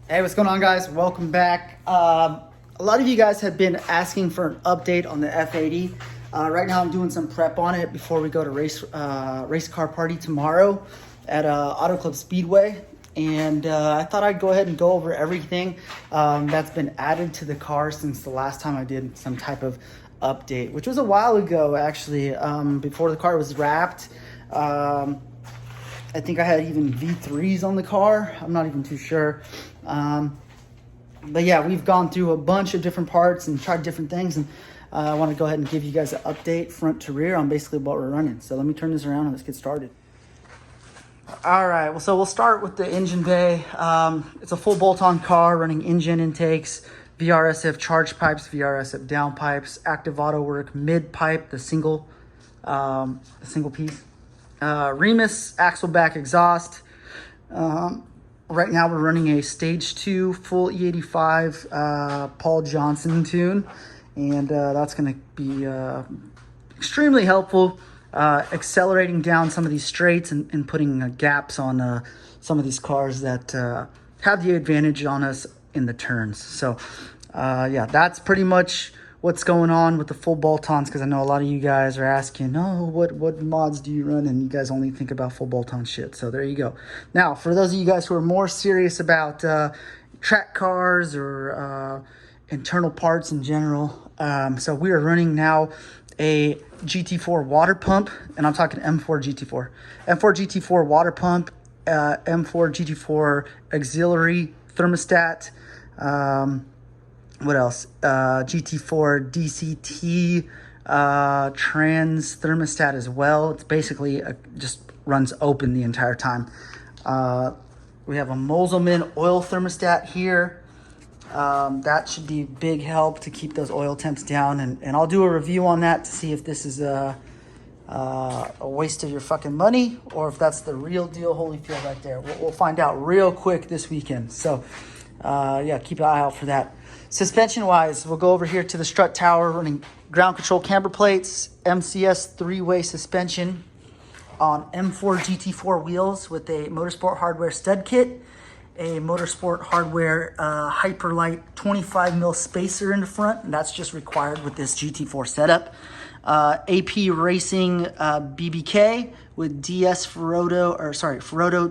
Hey, what's going on, guys? Welcome back. A lot of you guys have been asking for an update on the F80. Right now I'm doing some prep on it before we go to race car party tomorrow at Auto Club Speedway. And I thought I'd go ahead and go over everything that's been added to the car since the last time I did some type of update, which was a while ago, actually, before the car was wrapped. I think I had even V3s on the car. I'm not even too sure. But yeah, we've gone through a bunch of different parts and tried different things. And I want to go ahead and give you guys an update front to rear on basically what we're running. So let me turn this around and let's get started. All right, well, so we'll start with the engine bay. It's a full bolt-on car running Injen intakes, Vrsf charge pipes, Vrsf downpipes, active autowerke midpipe, the single piece. Remus Exhaust. Right now we're running a stage 2 full E85 Paul Johnson tune, and that's going to be extremely helpful, accelerating down some of these straights and putting gaps on some of these cars that have the advantage on us in the turns. So yeah, that's pretty much what's going on with the full bolt-ons, because I know a lot of you guys are asking, oh, what mods do you run? And you guys only think about full bolt-on shit. So there you go. Now, for those of you guys who are more serious about track cars or internal parts in general, so we are running now a GT4 water pump, and I'm talking M4 GT4. M4 GT4 water pump, M4 GT4 auxiliary thermostat, what else? GT4 DCT trans thermostat as well. It's basically just runs open the entire time. We have a Moselman oil thermostat here. That should be a big help to keep those oil temps down. And I'll do a review on that to see if this is a waste of your fucking money or if that's the real deal Holyfield right there. We'll find out real quick this weekend. So yeah, keep an eye out for that. Suspension-wise, we'll go over here to the strut tower, running ground control camber plates, MCS 3-way suspension on M4 GT4 wheels with a Motorsport hardware stud kit, a Motorsport hardware Hyperlight 25mm spacer in the front, and that's just required with this GT4 setup. AP Racing BBK with Ferodo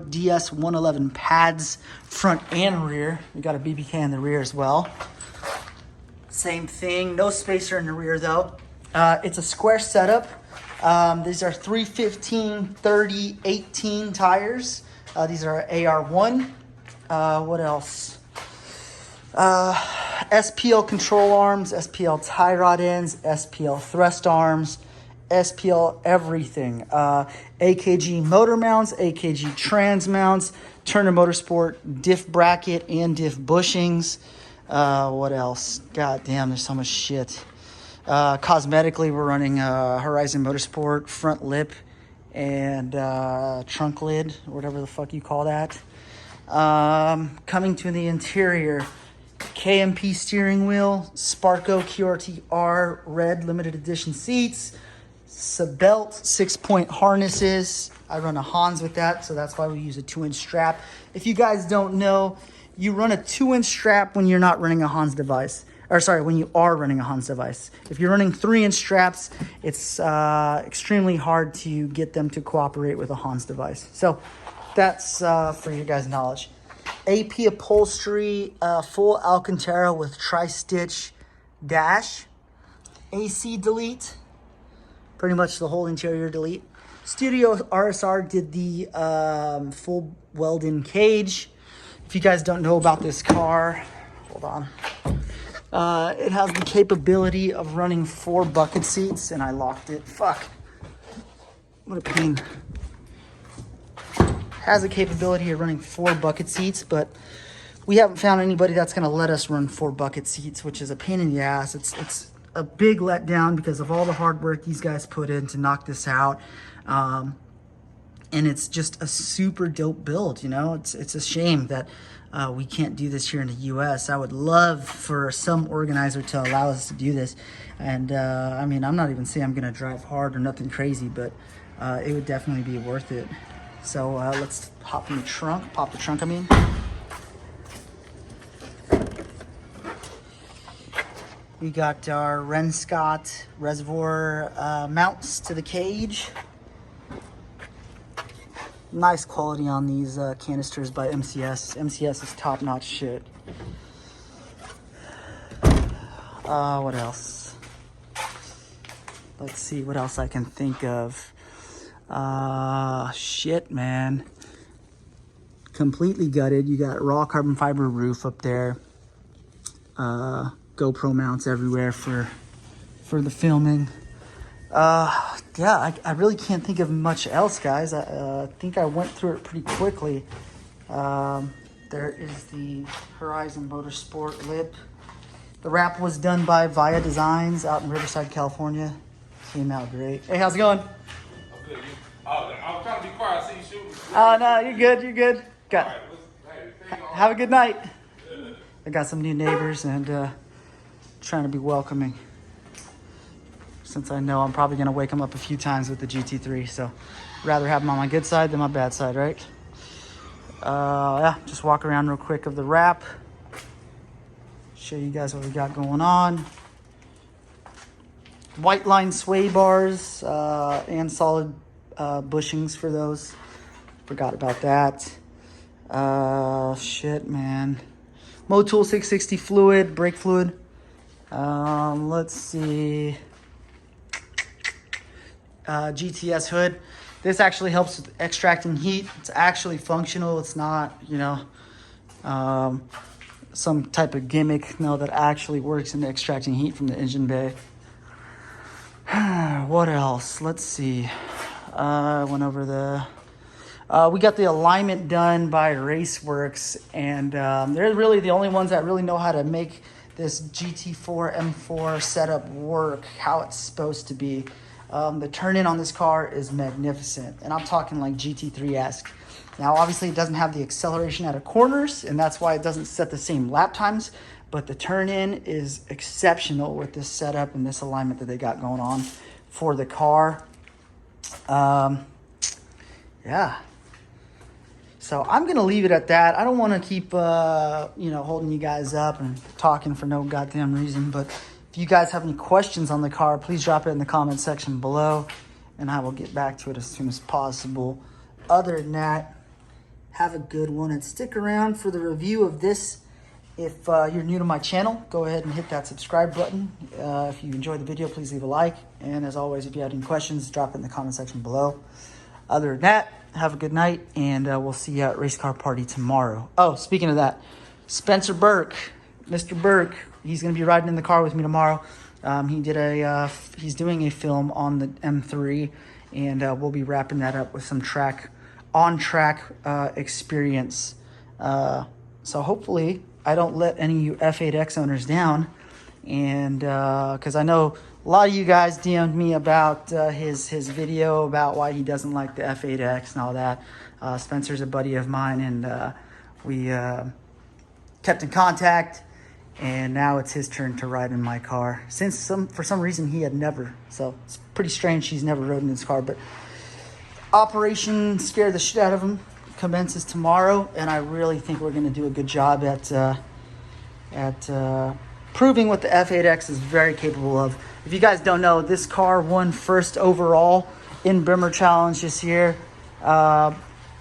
DS 111 pads, front and rear. We got a BBK in the rear as well. Same thing, no spacer in the rear though. It's a square setup. These are 315, 30, 18 tires. These are AR1. What else? SPL control arms, SPL tie rod ends, SPL thrust arms, SPL everything. AKG motor mounts, AKG trans mounts, Turner Motorsport diff bracket and diff bushings. What else? God damn, there's so much shit. Cosmetically, we're running Horizon Motorsport front lip and trunk lid, or whatever the fuck you call that. Coming to the interior, KMP steering wheel, Sparco QRT-R red limited edition seats, Sabelt 6-point harnesses. I run a Hans with that, so that's why we use a 2-inch strap. If you guys don't know, you run a 2-inch strap when you're not running a Hans device. Or sorry, when you are running a Hans device. If you're running 3-inch straps, it's extremely hard to get them to cooperate with a Hans device. So that's for your guys' knowledge. AP upholstery, full Alcantara with tri-stitch dash. AC delete, pretty much the whole interior delete. Studio RSR did the full Weld-in cage. If you guys don't know about this car, hold on. It has the capability of running 4 bucket seats, and I locked it. Fuck. What a pain. Has the capability of running 4 bucket seats, but we haven't found anybody that's going to let us run 4 bucket seats, which is a pain in the ass. It's a big letdown because of all the hard work these guys put in to knock this out. And it's just a super dope build, you know? It's a shame that we can't do this here in the US. I would love for some organizer to allow us to do this. And I mean, I'm not even saying I'm gonna drive hard or nothing crazy, but it would definitely be worth it. So let's hop in the trunk, pop the trunk, I mean. We got our Scott reservoir mounts to the cage. Nice quality on these canisters by MCS. MCS is top-notch shit. What else? Let's see what else I can think of. Shit, man. Completely gutted. You got raw carbon fiber roof up there. GoPro mounts everywhere for the filming. Yeah, I really can't think of much else, guys. I think I went through it pretty quickly. There is the Horizon Motorsport lip. The wrap was done by Via Designs out in Riverside, California. Came out great. Hey, how's it going? I'm good. I was trying to be quiet. I see you shooting. Oh, no, you're good. You're good. Got, have a good night. I got some new neighbors and trying to be welcoming. Since I know I'm probably going to wake them up a few times with the GT3. So rather have them on my good side than my bad side, right? Yeah, just walk around real quick of the wrap. Show you guys what we got going on. White line sway bars and solid bushings for those. Forgot about that. Shit, man. Motul 660 fluid, brake fluid. Let's see. GTS Hood. This actually helps with extracting heat. It's actually functional. It's not, you know, some type of gimmick. No, that actually works in extracting heat from the engine bay. What else? Let's see. I went over the... we got the alignment done by werks, and they're really the only ones that really know how to make this GT4 M4 setup work how it's supposed to be. The turn-in on this car is magnificent, and I'm talking like GT3-esque. Now, obviously, it doesn't have the acceleration out of corners, and that's why it doesn't set the same lap times, but the turn-in is exceptional with this setup and this alignment that they got going on for the car. Yeah. So I'm going to leave it at that. I don't want to keep, you know, holding you guys up and talking for no goddamn reason, but if you guys have any questions on the car, please drop it in the comment section below, and I will get back to it as soon as possible. Other than that, have a good one, and stick around for the review of this. If you're new to my channel, go ahead and hit that subscribe button. If you enjoyed the video, please leave a like. And as always, if you have any questions, drop it in the comment section below. Other than that, have a good night, and we'll see you at Race Car Party tomorrow. Oh, speaking of that, Spencer Burke, Mr. Burke, he's going to be riding in the car with me tomorrow. He's doing a film on the M3, and we'll be wrapping that up with some on-track experience. So hopefully I don't let any of you F8X owners down, and because I know a lot of you guys DM'd me about his video about why he doesn't like the F8X and all that. Spencer's a buddy of mine, and we kept in contact, and now it's his turn to ride in my car. Since for some reason he had never, so it's pretty strange he's never rode in his car. But Operation Scare the Shit Out of Him commences tomorrow, and I really think we're going to do a good job at proving what the F8X is very capable of. If you guys don't know, this car won first overall in Bimmer Challenge this year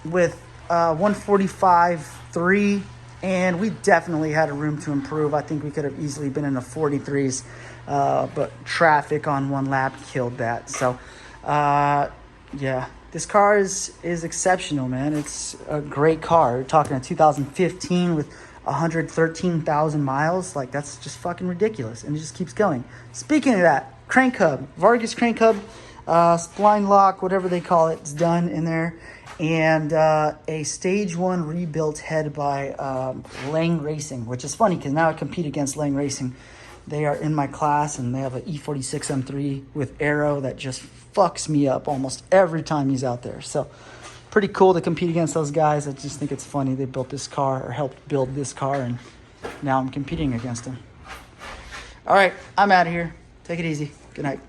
with 145.3, and we definitely had a room to improve. I think we could have easily been in the 43s, but traffic on one lap killed that. So, yeah, this car is exceptional, man. It's a great car. We're talking a 2015 with 113,000 miles. Like, that's just fucking ridiculous, and it just keeps going. Speaking of that, crank hub, Vargas crank hub, spline lock, whatever they call it, it's done in there, and a stage 1 rebuilt head by Lang Racing, which is funny because now I compete against Lang Racing. They are in my class, and they have an E46 M3 with aero that just fucks me up almost every time he's out there. So pretty cool to compete against those guys. I just think it's funny they built this car, or helped build this car, and now I'm competing against them. All right, I'm out of here. Take it easy. Good night.